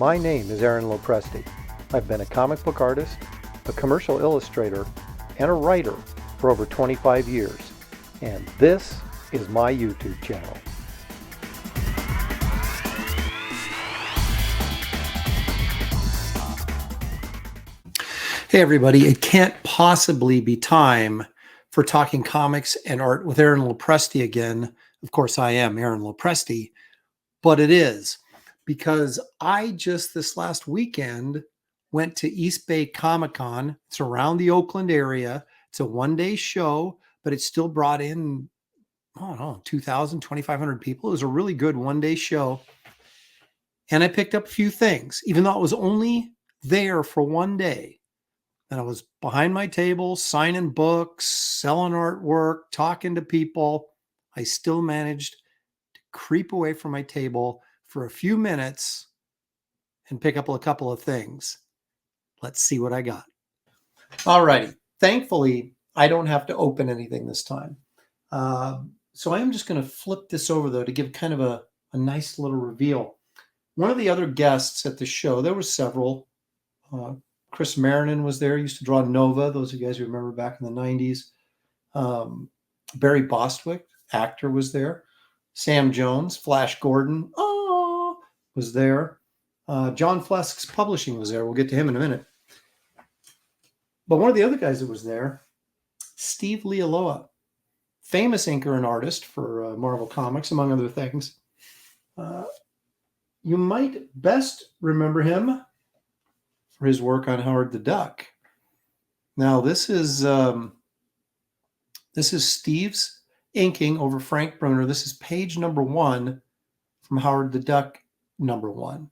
My name is Aaron Lopresti. I've been a comic book artist, a commercial illustrator, and a writer for over 25 years. And this is my YouTube channel. Hey everybody, it can't possibly be time for talking comics and art with Aaron Lopresti again. Of course, I am Aaron Lopresti, but it is because I just this last weekend went to East Bay Comic Con. It's around the Oakland area. It's a one-day show, but it still brought in, I don't know, 2,000, 2,500 people. It was a really good one-day show. And I picked up a few things, even though it was only there for one day. And I was behind my table, signing books, selling artwork, talking to people. I still managed to creep away from my table for a few minutes and pick up a couple of things. Let's see what I got. All righty. Thankfully, I don't have to open anything this time. So I am just going to flip this over, though, to give kind of a nice little reveal. One of the other guests at the show, there were several. Chris Marinan was there, used to draw Nova, those of you guys who remember back in the 90s. Barry Bostwick, actor, was there. Sam Jones, Flash Gordon, was there. John Flesk's Publishing was there. We'll get to him in a minute. But one of the other guys that was there, Steve Lealoa, famous inker and artist for Marvel Comics, among other things. You might best remember him for his work on Howard the Duck. Now, this is Steve's inking over Frank Bruner. This is page number 1 from Howard the Duck number 1.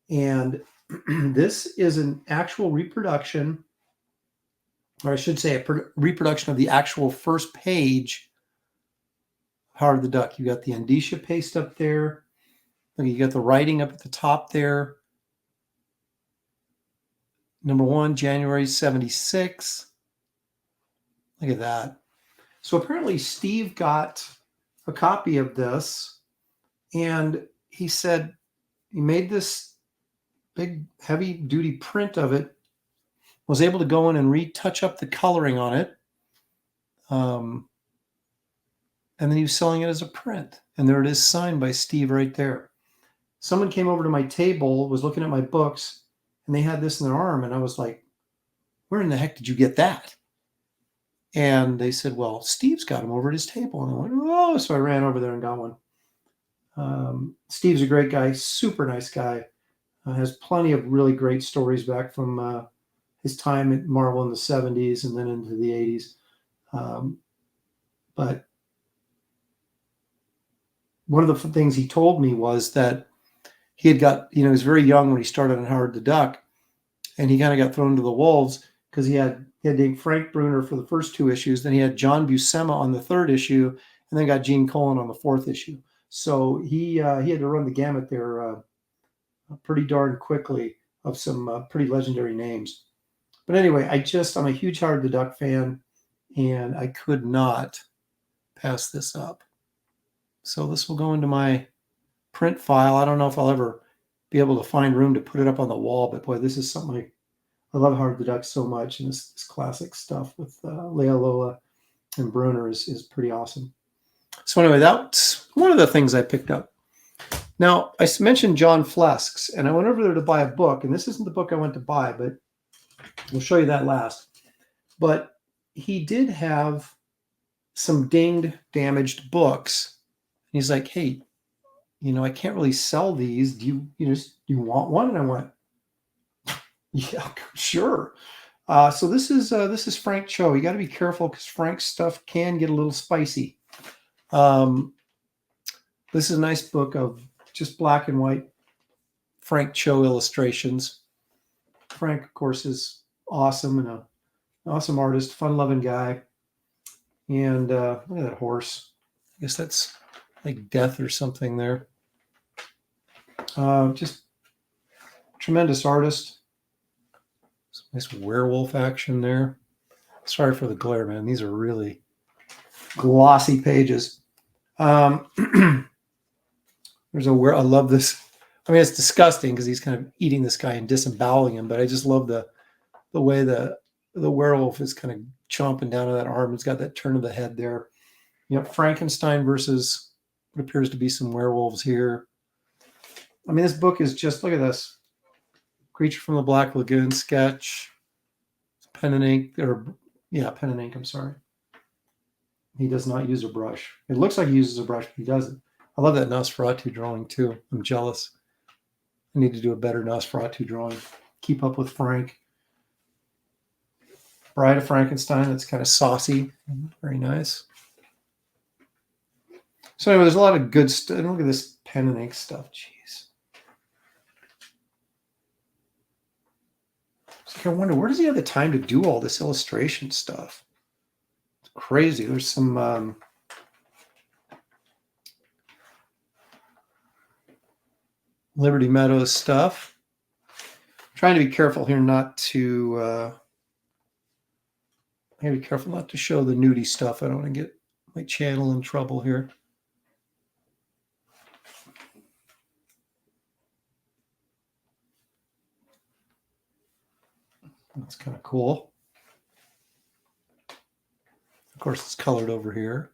And this is an actual reproduction, or I should say a reproduction of the actual first page of Howard the Duck. You got the Andisha paste up there. Look, you got the writing up at the top there. Number 1, January 76. Look at that. So apparently Steve got a copy of this, and he said he made this big heavy-duty print of it, was able to go in and retouch up the coloring on it, and then he was selling it as a print. And there it is, signed by Steve right there. Someone came over to my table, was looking at my books, and they had this in their arm, and I was like, where in the heck did you get that? And they said, well, Steve's got him over at his table. And I went, oh, so I ran over there and got one. Steve's a great guy, super nice guy. Has plenty of really great stories back from his time at Marvel in the 70s and then into the 80s. But one of the things he told me was that he had got, he was very young when he started on Howard the Duck, and he kind of got thrown to the wolves because he had Frank Bruner for the first 2 issues. Then he had John Buscema on the 3rd issue, and then got Gene Colan on the 4th issue. So he had to run the gamut there pretty darn quickly of some pretty legendary names. But anyway, I'm a huge Howard the Duck fan, and I could not pass this up. So this will go into my print file. I don't know if I'll ever be able to find room to put it up on the wall, but boy, this is something I love Howard the Duck so much, and this classic stuff with Lealoa and Bruner is pretty awesome. So anyway, that's one of the things I picked up. Now, I mentioned John Flesk's, and I went over there to buy a book, and this isn't the book I went to buy, but we'll show you that last. But he did have some dinged, damaged books. And he's like, hey, I can't really sell these. Do you want one? And I went, yeah, sure. So this is Frank Cho. You got to be careful because Frank's stuff can get a little spicy. This is a nice book of just black and white Frank Cho illustrations. Frank, of course, is awesome and an awesome artist, fun-loving guy. And look at that horse. I guess that's like death or something there. Just tremendous artist. Some nice werewolf action there. Sorry for the glare, man. These are really glossy pages. I love this I mean, it's disgusting because he's kind of eating this guy and disemboweling him, but I just love the way the werewolf is kind of chomping down on that arm. It's got that turn of the head there. You know, Frankenstein versus what appears to be some werewolves here. I mean, this book is just, look at this. Creature from the Black Lagoon sketch. Pen and ink, pen and ink, I'm sorry. He does not use a brush. It looks like he uses a brush, but he doesn't. I love that Nosferatu drawing too. I'm jealous. I need to do a better Nosferatu drawing. Keep up with Frank. Bride of Frankenstein, that's kind of saucy. Very nice. So anyway, there's a lot of good stuff. Look at this pen and ink stuff. Jeez. So I wonder, where does he have the time to do all this illustration stuff? It's crazy. There's some Liberty Meadows stuff. I'm trying to be careful here not to I gotta be careful not to show the nudie stuff. I don't want to get my channel in trouble here. That's kind of cool. Of course, it's colored over here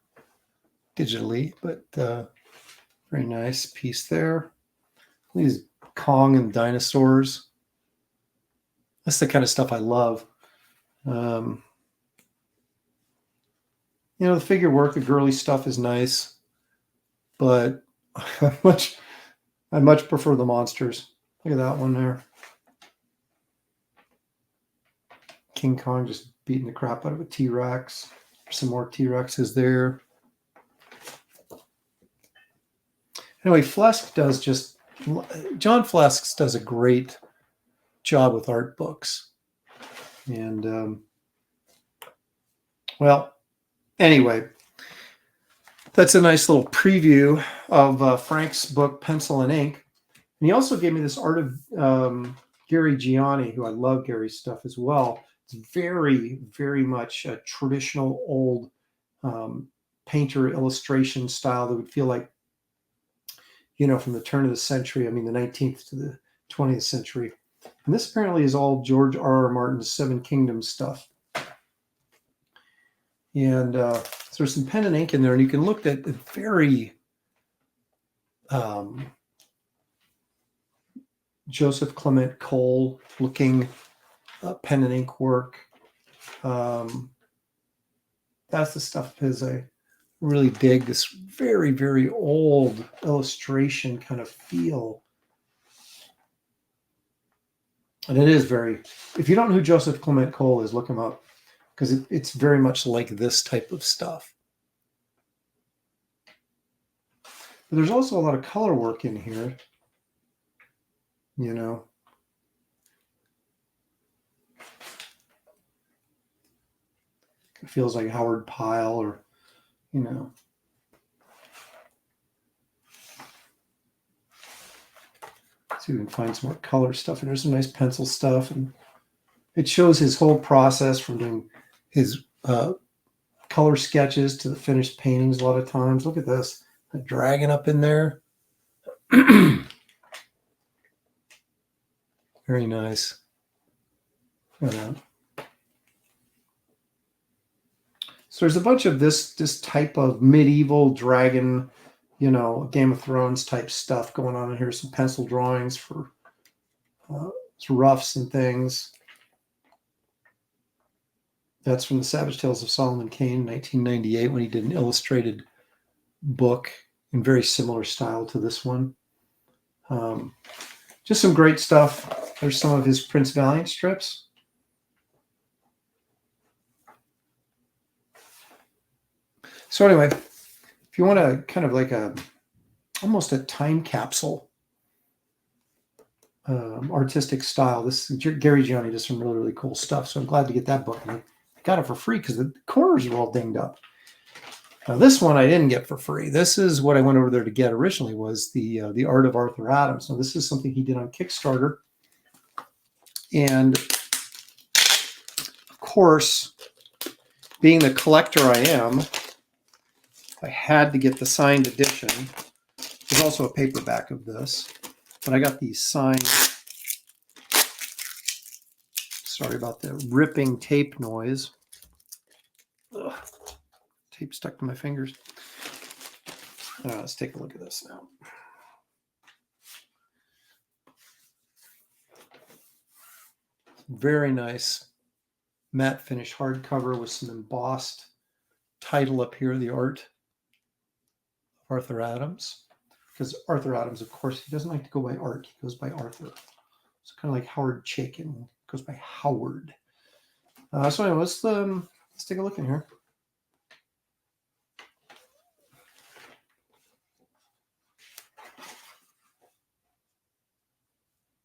digitally, but very nice piece there. These Kong and dinosaurs. That's the kind of stuff I love. You know, the figure work, the girly stuff is nice, but I much prefer the monsters. Look at that one there. King Kong just beating the crap out of a T-Rex. Some more T-Rexes there. Anyway, John Flesk does a great job with art books. And, well, anyway, that's a nice little preview of Frank's book, Pencil and Ink. And he also gave me this art of Gary Gianni, who I love Gary's stuff as well. It's very, very much a traditional old painter illustration style that would feel like, you know, from the turn of the century, I mean, the 19th to the 20th century. And this apparently is all George R.R. Martin's Seven Kingdoms stuff. And so there's some pen and ink in there, and you can look at the very Joseph Clement Cole looking pen and ink work. That's the stuff of his I really dig, this very, very old illustration kind of feel. And it is very, if you don't know who Joseph Clement Cole is, look him up, because it's very much like this type of stuff. But there's also a lot of color work in here, you know. It feels like Howard Pyle, or, you know. Let's see if we can find some more color stuff. And there's some nice pencil stuff. And it shows his whole process from doing his color sketches to the finished paintings a lot of times. Look at this. A dragon up in there. Very nice. Look at that. So there's a bunch of this type of medieval dragon, you know, Game of Thrones type stuff going on in here. Some pencil drawings for some roughs and things. That's from the Savage Tales of Solomon Kane, 1998, when he did an illustrated book in very similar style to this one. Just some great stuff. There's some of his Prince Valiant strips. So anyway, if you want to kind of like almost a time capsule artistic style, Gary Gianni does some really, really cool stuff. So I'm glad to get that book. And I got it for free because the corners are all dinged up. Now this one I didn't get for free. This is what I went over there to get originally, was the Art of Arthur Adams. So this is something he did on Kickstarter. And of course, being the collector I am, I had to get the signed edition. There's also a paperback of this. but I got these signed. Sorry about the ripping tape noise. Ugh. Tape stuck to my fingers. Let's take a look at this now. Very nice matte finish hardcover with some embossed title up here, The Art of Arthur Adams. Because Arthur Adams, of course, he doesn't like to go by Art, he goes by Arthur. It's kind of like Howard Chaykin, goes by Howard. So anyway, let's take a look in here.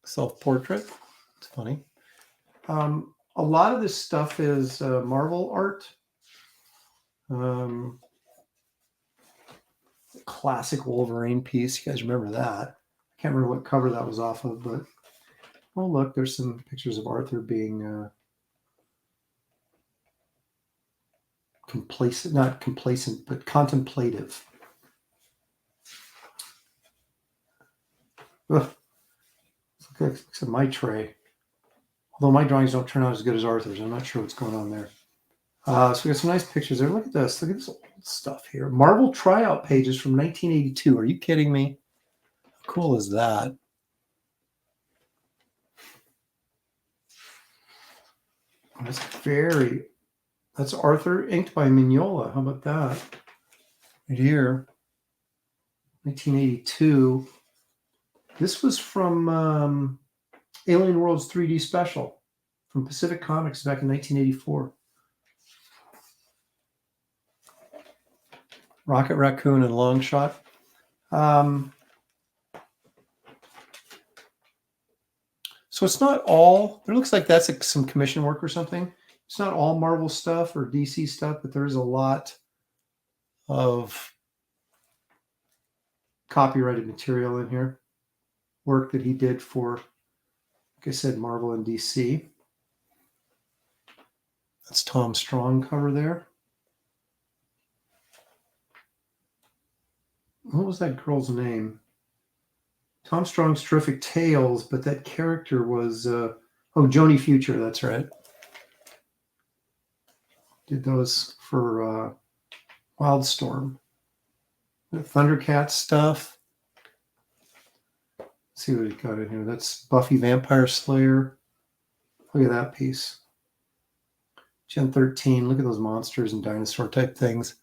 Self-portrait. It's funny. A lot of this stuff is Marvel art. Classic Wolverine piece. You guys remember that? I can't remember what cover that was off of, but oh look, there's some pictures of Arthur being complacent, not complacent, but contemplative. Ugh. Look at my tray. Although my drawings don't turn out as good as Arthur's, I'm not sure what's going on there. So we got some nice pictures there. Look at this. Look at this old stuff here. Marvel tryout pages from 1982. Are you kidding me? How cool is that? That's Arthur inked by Mignola. How about that? Right here. 1982. This was from Alien Worlds 3D Special from Pacific Comics back in 1984. Rocket Raccoon and Longshot. So it's not all, it looks like that's some commission work or something. It's not all Marvel stuff or DC stuff, but there is a lot of copyrighted material in here. Work that he did for, like I said, Marvel and DC. That's Tom Strong cover there. What was that girl's name? Tom Strong's Terrific Tales, but that character was, Joni Future, that's right. Did those for Wildstorm. The Thundercats stuff. Let's see what he got in here. That's Buffy Vampire Slayer. Look at that piece. Gen 13. Look at those monsters and dinosaur type things.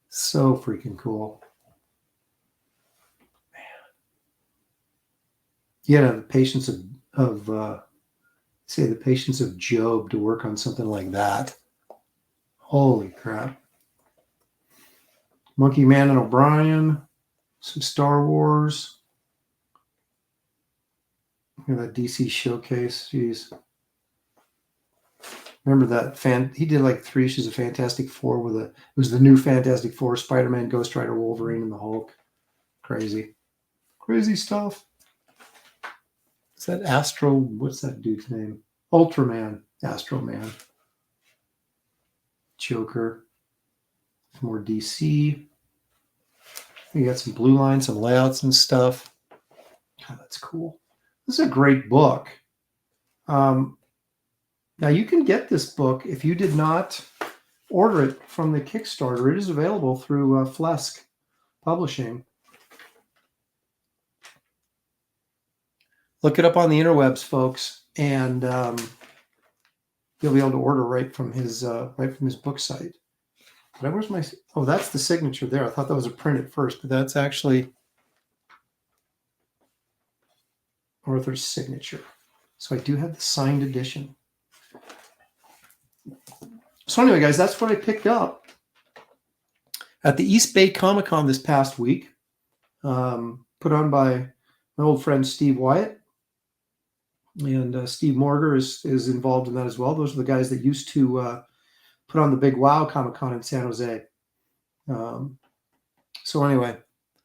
So freaking cool. You gotta have the patience of the patience of Job to work on something like that. Holy crap. Monkey Man and O'Brien, some Star Wars. Look at that DC showcase. Jeez. Remember that he did like 3 issues of Fantastic Four it was the new Fantastic Four, Spider-Man, Ghost Rider, Wolverine, and the Hulk. Crazy. Crazy stuff. Is that Astro? What's that dude's name? Ultraman. Astro Man. Joker. Some more DC. You got some blue lines, some layouts and stuff. God, that's cool. This is a great book. Now you can get this book if you did not order it from the Kickstarter. It is available through Flesk Publishing. Look it up on the interwebs, folks, and you'll be able to order right from his book site. But where's my? Oh, that's the signature there. I thought that was a print at first, but that's actually Arthur's signature. So I do have the signed edition. So anyway, guys, that's what I picked up at the East Bay Comic-Con this past week, put on by my old friend Steve Wyatt. And Steve Morger is involved in that as well. Those are the guys that used to put on the big WoW Comic-Con in San Jose. So anyway,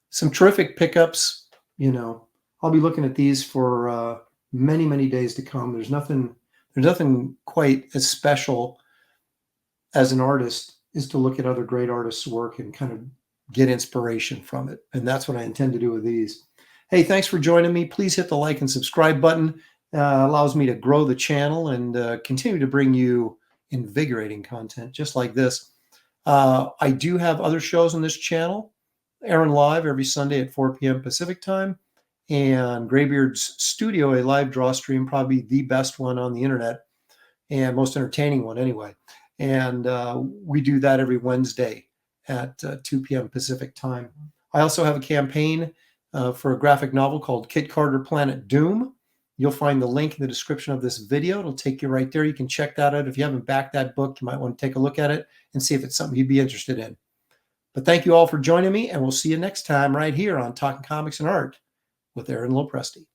some terrific pickups. I'll be looking at these for many, many days to come. There's nothing quite as special as an artist is to look at other great artists' work and kind of get inspiration from it. And that's what I intend to do with these. Hey, thanks for joining me. Please hit the like and subscribe button. Allows me to grow the channel and continue to bring you invigorating content just like this. I do have other shows on this channel, airing live every Sunday at 4 p.m. Pacific time, and Graybeard's Studio, a live draw stream, probably the best one on the internet and most entertaining one anyway. And we do that every Wednesday at 2 p.m. Pacific time. I also have a campaign for a graphic novel called Kit Carter Planet Doom. You'll find the link in the description of this video. It'll take you right there. You can check that out. If you haven't backed that book, you might want to take a look at it and see if it's something you'd be interested in. But thank you all for joining me, and we'll see you next time right here on Talking Comics and Art with Aaron Lopresti.